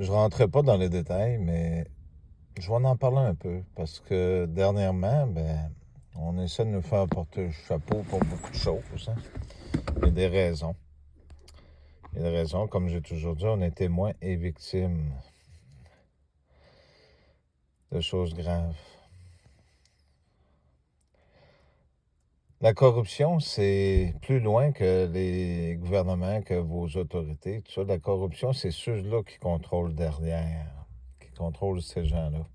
Je rentrerai pas dans les détails, mais je vais en parler un peu parce que dernièrement, on essaie de nous faire porter le chapeau pour beaucoup de choses, hein. Il y a des raisons. Il y a des raisons, comme j'ai toujours dit, on est témoins et victimes de choses graves. La corruption, c'est plus loin que les gouvernements, que vos autorités, tout ça. La corruption, c'est ceux-là qui contrôlent derrière, qui contrôlent ces gens-là.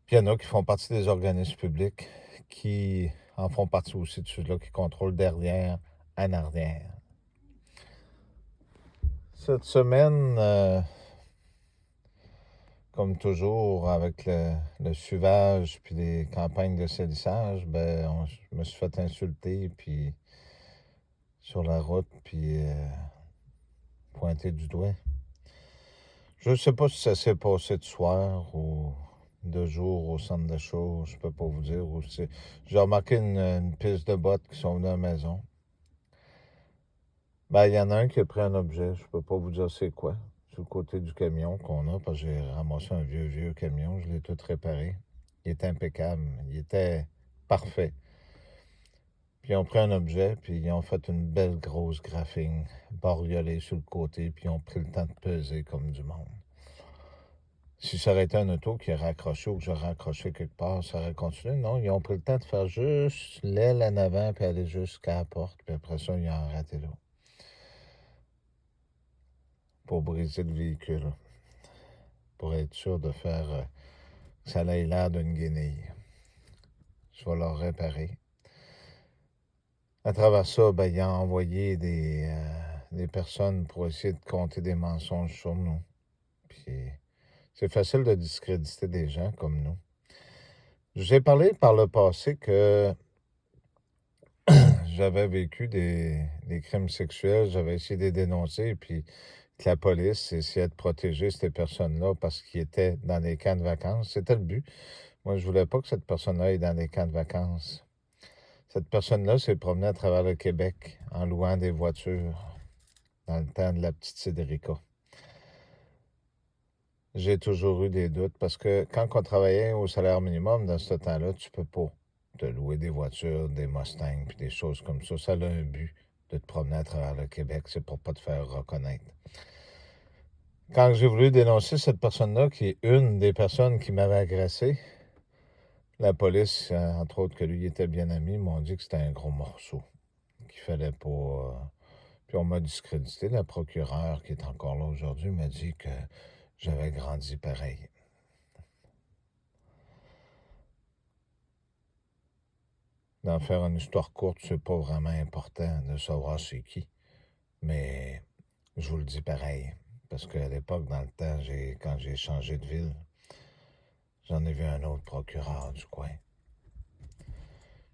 Puis il y en a qui font partie des organismes publics, qui en font partie aussi de ceux-là qui contrôlent derrière, en arrière. Cette semaine, comme toujours, avec le suivage puis les campagnes de salissage, je me suis fait insulter puis sur la route puis pointer du doigt. Je ne sais pas si ça s'est passé de soir ou de jour au centre d'achat, je peux pas vous dire. J'ai remarqué une piste de bottes qui sont venues à la maison. Il y en a un qui a pris un objet, je peux pas vous dire c'est quoi, sur le côté du camion qu'on a, parce que j'ai ramassé un vieux camion, je l'ai tout réparé. Il était impeccable, il était parfait. Puis ils ont pris un objet, puis ils ont fait une belle grosse graphine bariolée sur le côté, puis ils ont pris le temps de peser comme du monde. Si ça aurait été un auto qui aurait accroché ou que j'aurais accroché quelque part, ça aurait continué. Non, ils ont pris le temps de faire juste l'aile en avant, puis aller jusqu'à la porte, puis après ça, ils ont arrêté là. Pour briser le véhicule, pour être sûr de faire que ça ait l'air d'une guenille. Je vais leur réparer. À travers ça, il a envoyé des personnes pour essayer de compter des mensonges sur nous. Puis c'est facile de discréditer des gens comme nous. Je vous ai parlé par le passé que j'avais vécu des crimes sexuels, j'avais essayé de les dénoncer, puis que la police essayait de protéger ces personnes-là parce qu'ils étaient dans des camps de vacances. C'était le but. Moi, je voulais pas que cette personne-là aille dans des camps de vacances. Cette personne-là s'est promenée à travers le Québec en louant des voitures dans le temps de la petite Cédrica. J'ai toujours eu des doutes parce que quand on travaillait au salaire minimum dans ce temps-là, tu peux pas te louer des voitures, des Mustangs puis des choses comme ça. Ça a un but de te promener à travers le Québec, c'est pour pas te faire reconnaître. Quand j'ai voulu dénoncer cette personne-là, qui est une des personnes qui m'avait agressé, la police, entre autres que lui était bien ami, m'ont dit que c'était un gros morceau, qu'il fallait pas... Puis on m'a discrédité. La procureure, qui est encore là aujourd'hui, m'a dit que j'avais grandi pareil. D'en faire une histoire courte, c'est pas vraiment important de savoir c'est qui. Mais je vous le dis pareil. Parce qu'à l'époque, dans le temps, quand j'ai changé de ville, j'en ai vu un autre procureur du coin.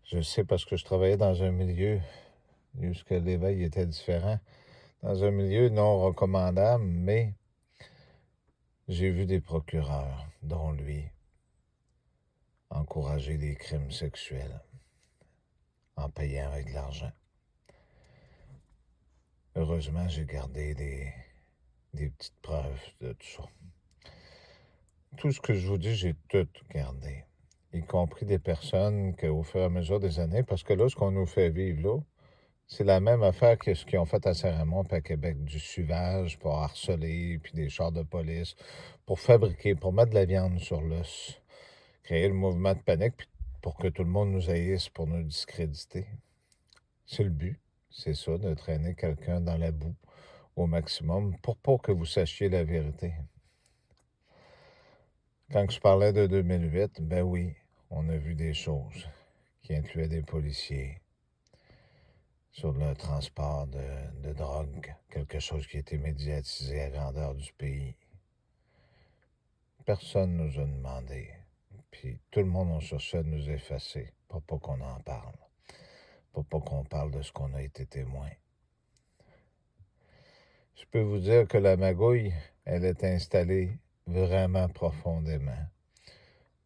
Je sais parce que je travaillais dans un milieu où l'éveil était différent. Dans un milieu non recommandable, mais j'ai vu des procureurs, dont lui, encourager des crimes sexuels en payant avec de l'argent. Heureusement, j'ai gardé des petites preuves de tout ça. Tout ce que je vous dis, j'ai tout gardé, y compris des personnes qu'au fur et à mesure des années, parce que là, ce qu'on nous fait vivre là, c'est la même affaire que ce qu'ils ont fait à Saint-Raymond et à Québec, du suivage pour harceler, puis des chars de police, pour fabriquer, pour mettre de la viande sur l'os, créer le mouvement de panique, puis pour que tout le monde nous haïsse, pour nous discréditer. C'est le but, c'est ça, de traîner quelqu'un dans la boue au maximum pour pas que vous sachiez la vérité. Quand je parlais de 2008, ben oui, on a vu des choses qui incluaient des policiers sur le transport de drogue, quelque chose qui a été médiatisé à grandeur du pays. Personne nous a demandé, puis tout le monde a cherché à nous effacer pour pas qu'on en parle, pour pas qu'on parle de ce qu'on a été témoin. Je peux vous dire que la magouille, elle est installée vraiment profondément.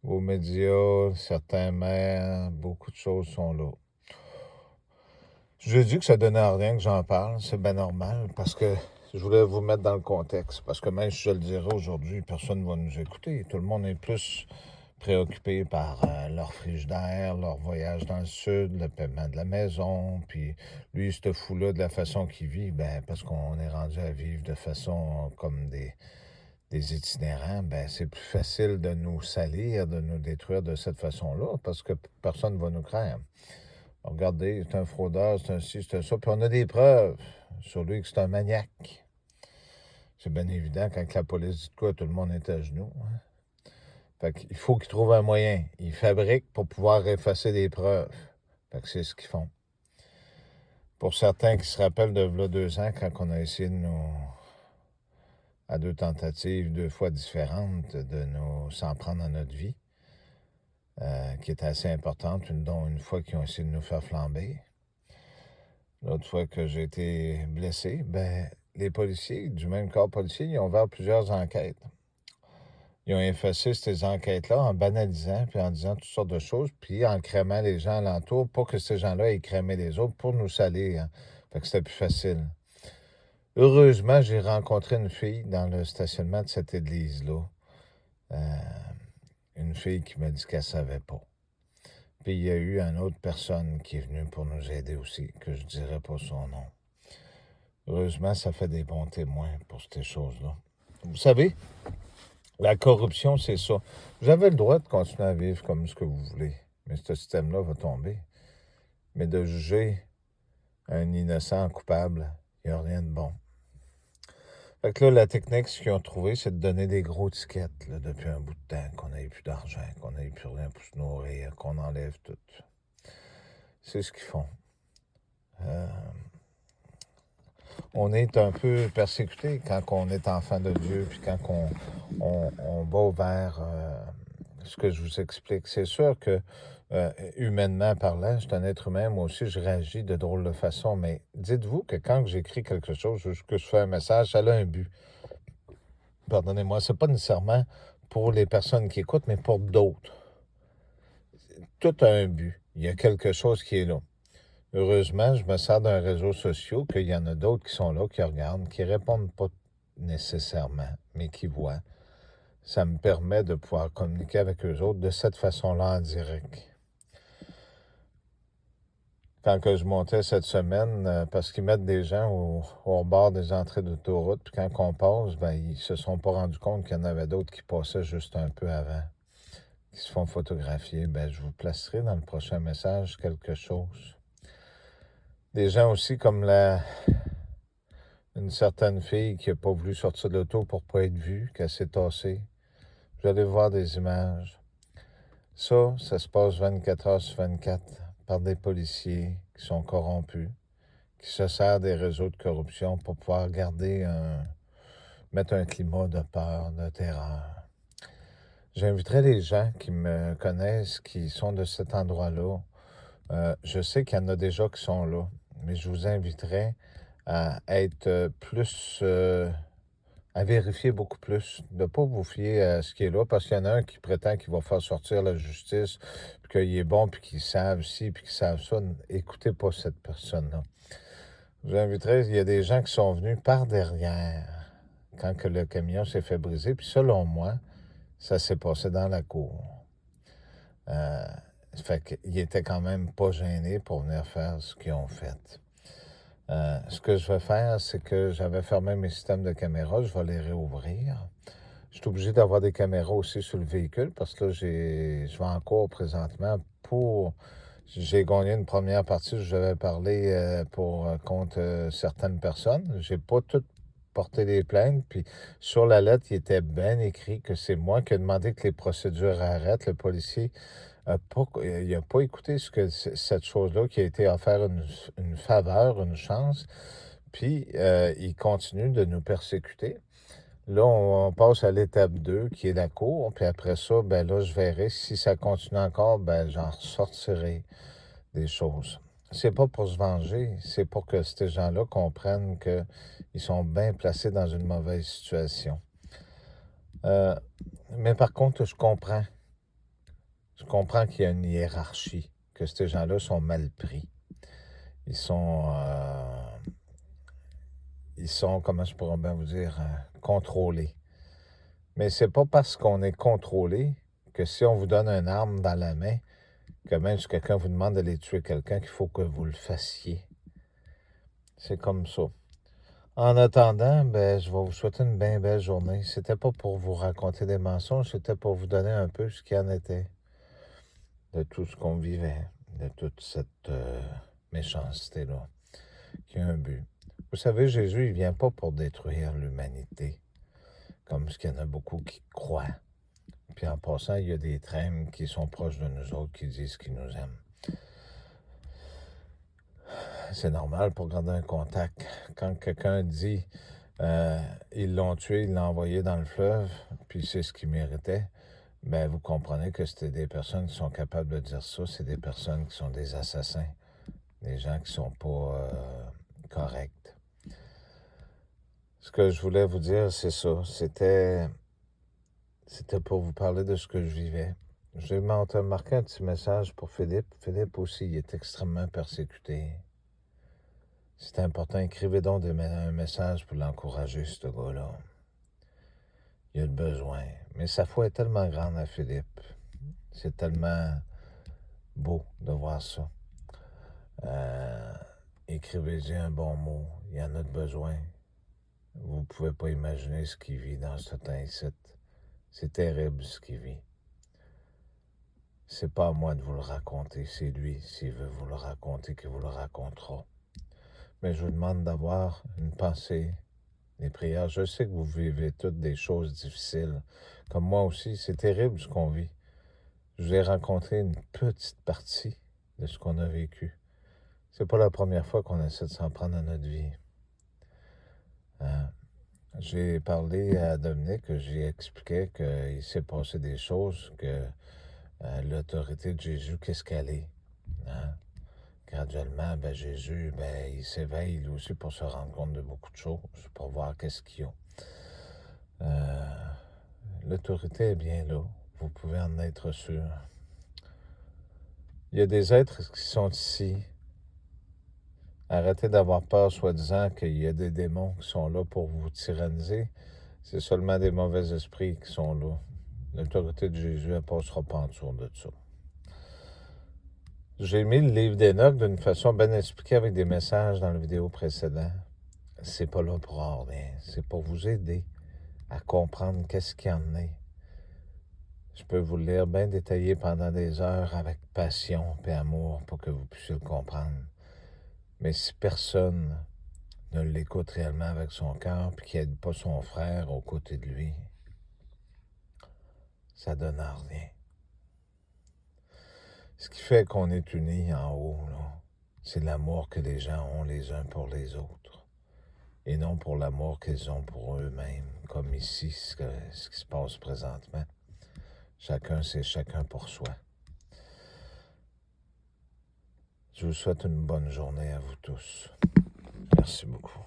Vos médias, certains maires, beaucoup de choses sont là. Je dis que ça donnait à rien que j'en parle, c'est bien normal, parce que je voulais vous mettre dans le contexte, parce que même si je le dirais aujourd'hui, personne ne va nous écouter. Tout le monde est plus préoccupé par leur frigidaire, leur voyage dans le sud, le paiement de la maison, puis lui, ce fou-là, de la façon qu'il vit, ben parce qu'on est rendu à vivre de façon comme des itinérants, ben c'est plus facile de nous salir, de nous détruire de cette façon-là, parce que personne ne va nous craindre. Regardez, c'est un fraudeur, c'est un ci, c'est un ça, puis on a des preuves sur lui que c'est un maniaque. C'est bien évident, quand la police dit de quoi, tout le monde est à genoux. Hein. Fait qu'il faut qu'ils trouvent un moyen. Ils fabriquent pour pouvoir effacer des preuves. Fait que c'est ce qu'ils font. Pour certains qui se rappellent de là 2 ans, quand on a essayé de nous, à 2 tentatives, 2 fois différentes, de nous s'en prendre à notre vie, qui était assez importante, dont une fois qu'ils ont essayé de nous faire flamber. L'autre fois que j'ai été blessé, ben les policiers, du même corps policier, ils ont ouvert plusieurs enquêtes. Ils ont effacé ces enquêtes-là en banalisant, puis en disant toutes sortes de choses, puis en crémant les gens alentour pour que ces gens-là aient crémé les autres pour nous salir. Hein. Fait que c'était plus facile. Heureusement, j'ai rencontré une fille dans le stationnement de cette église-là. Une fille qui m'a dit qu'elle ne savait pas. Puis il y a eu une autre personne qui est venue pour nous aider aussi, que je ne dirai pas son nom. Heureusement, ça fait des bons témoins pour ces choses-là. Vous savez, la corruption, c'est ça. Vous avez le droit de continuer à vivre comme ce que vous voulez, mais ce système-là va tomber. Mais de juger un innocent coupable, il n'y a rien de bon. Fait que là, la technique, ce qu'ils ont trouvé, c'est de donner des gros tickets là, depuis un bout de temps, qu'on n'ait plus d'argent, qu'on n'ait plus rien pour se nourrir, qu'on enlève tout. C'est ce qu'ils font. On est un peu persécuté quand on est enfant de Dieu, puis quand on va vers ce que je vous explique. C'est sûr que, humainement parlant, je suis un être humain, moi aussi, je réagis de drôle de façon, mais dites-vous que quand j'écris quelque chose, ou que je fais un message, ça a un but. Pardonnez-moi, c'est pas nécessairement pour les personnes qui écoutent, mais pour d'autres. Tout a un but. Il y a quelque chose qui est là. Heureusement, je me sers d'un réseau social qu'il y en a d'autres qui sont là, qui regardent, qui répondent pas nécessairement, mais qui voient. Ça me permet de pouvoir communiquer avec eux autres de cette façon-là en direct. Quand que je montais cette semaine, parce qu'ils mettent des gens au bord des entrées d'autoroute, puis quand on passe, ben, ils se sont pas rendus compte qu'il y en avait d'autres qui passaient juste un peu avant, qui se font photographier. Ben, je vous placerai dans le prochain message quelque chose. Des gens aussi comme une certaine fille qui n'a pas voulu sortir de l'auto pour ne pas être vue, qui s'est tassée. Vous allez voir des images. Ça se passe 24 heures sur 24 par des policiers qui sont corrompus, qui se servent des réseaux de corruption pour pouvoir mettre un climat de peur, de terreur. J'inviterai les gens qui me connaissent, qui sont de cet endroit-là. Je sais qu'il y en a déjà qui sont là, mais je vous inviterai à être plus, à vérifier beaucoup plus, de ne pas vous fier à ce qui est là, parce qu'il y en a un qui prétend qu'il va faire sortir la justice, puis qu'il est bon, puis qu'ils savent ci, puis qu'ils savent ça. Écoutez pas cette personne-là. Je vous inviterai, il y a des gens qui sont venus par derrière, quand que le camion s'est fait briser, puis selon moi, ça s'est passé dans la cour. Fait qu'ils étaient quand même pas gênés pour venir faire ce qu'ils ont fait. Ce que je vais faire, c'est que j'avais fermé mes systèmes de caméras, je vais les réouvrir. Je suis obligé d'avoir des caméras aussi sur le véhicule parce que là, je vais en cours présentement pour... J'ai gagné une première partie, je vais parler contre certaines personnes. J'ai pas tout porté des plaintes, puis sur la lettre, il était bien écrit que c'est moi qui ai demandé que les procédures arrêtent. Le policier il n'a pas écouté cette chose-là qui a été offert une faveur, une chance, puis il continue de nous persécuter. Là, on passe à l'étape 2, qui est la cour, puis après ça, ben là, je verrai si ça continue encore, ben j'en ressortirai des choses. C'est pas pour se venger, c'est pour que ces gens-là comprennent qu'ils sont bien placés dans une mauvaise situation. Mais par contre, je comprends. Je comprends qu'il y a une hiérarchie, que ces gens-là sont mal pris. Ils ils sont, comment je pourrais bien vous dire, contrôlés. Mais c'est pas parce qu'on est contrôlé que si on vous donne une arme dans la main, que même si quelqu'un vous demande d'aller tuer quelqu'un, qu'il faut que vous le fassiez. C'est comme ça. En attendant, ben, je vais vous souhaiter une bien belle journée. C'était pas pour vous raconter des mensonges, c'était pour vous donner un peu ce qu'il y en était, de tout ce qu'on vivait, de toute cette méchanceté-là, qui a un but. Vous savez, Jésus, il vient pas pour détruire l'humanité, comme ce qu'il y en a beaucoup qui croient. Puis en passant, il y a des traînes qui sont proches de nous autres qui disent qu'ils nous aiment. C'est normal pour garder un contact. Quand quelqu'un dit ils l'ont tué, ils l'ont envoyé dans le fleuve, puis c'est ce qu'il méritait, ben vous comprenez que c'était des personnes qui sont capables de dire ça. C'est des personnes qui sont des assassins, des gens qui sont pas corrects. Ce que je voulais vous dire, c'est ça. C'était pour vous parler de ce que je vivais. J'ai marqué un petit message pour Philippe. Philippe aussi, il est extrêmement persécuté. C'est important, écrivez donc un message pour l'encourager, ce gars-là. Il a le besoin. Mais sa foi est tellement grande à Philippe. C'est tellement beau de voir ça. Écrivez-y un bon mot. Il en a de besoin. Vous ne pouvez pas imaginer ce qu'il vit dans ce temps-ci. C'est terrible ce qu'il vit. C'est pas à moi de vous le raconter, c'est lui, s'il veut vous le raconter, qu'il vous le racontera. Mais je vous demande d'avoir une pensée, des prières. Je sais que vous vivez toutes des choses difficiles, comme moi aussi. C'est terrible ce qu'on vit. Je vous ai rencontré une petite partie de ce qu'on a vécu. C'est pas la première fois qu'on essaie de s'en prendre à notre vie. J'ai parlé à Dominique, j'ai expliqué qu'il s'est passé des choses, que l'autorité de Jésus, qu'est-ce qu'elle est. Hein? Graduellement, ben, Jésus, ben, il s'éveille lui aussi pour se rendre compte de beaucoup de choses, pour voir qu'est-ce qu'il y a. L'autorité est bien là. Vous pouvez en être sûr. Il y a des êtres qui sont ici. Arrêtez d'avoir peur, soi-disant, qu'il y a des démons qui sont là pour vous tyranniser. C'est seulement des mauvais esprits qui sont là. L'autorité de Jésus, elle ne passera pas en dessous de ça. J'ai mis le livre d'Enoch d'une façon bien expliquée avec des messages dans la vidéo précédente. C'est pas là pour rien. C'est pour vous aider à comprendre qu'est-ce qu'il y en est. Je peux vous le lire bien détaillé pendant des heures avec passion et amour pour que vous puissiez le comprendre. Mais si personne ne l'écoute réellement avec son cœur puis qu'il n'aide pas son frère aux côtés de lui, ça donne à rien. Ce qui fait qu'on est unis en haut, là, c'est l'amour que les gens ont les uns pour les autres et non pour l'amour qu'ils ont pour eux-mêmes, comme ici, ce qui se passe présentement. Chacun, c'est chacun pour soi. Je vous souhaite une bonne journée à vous tous. Merci beaucoup.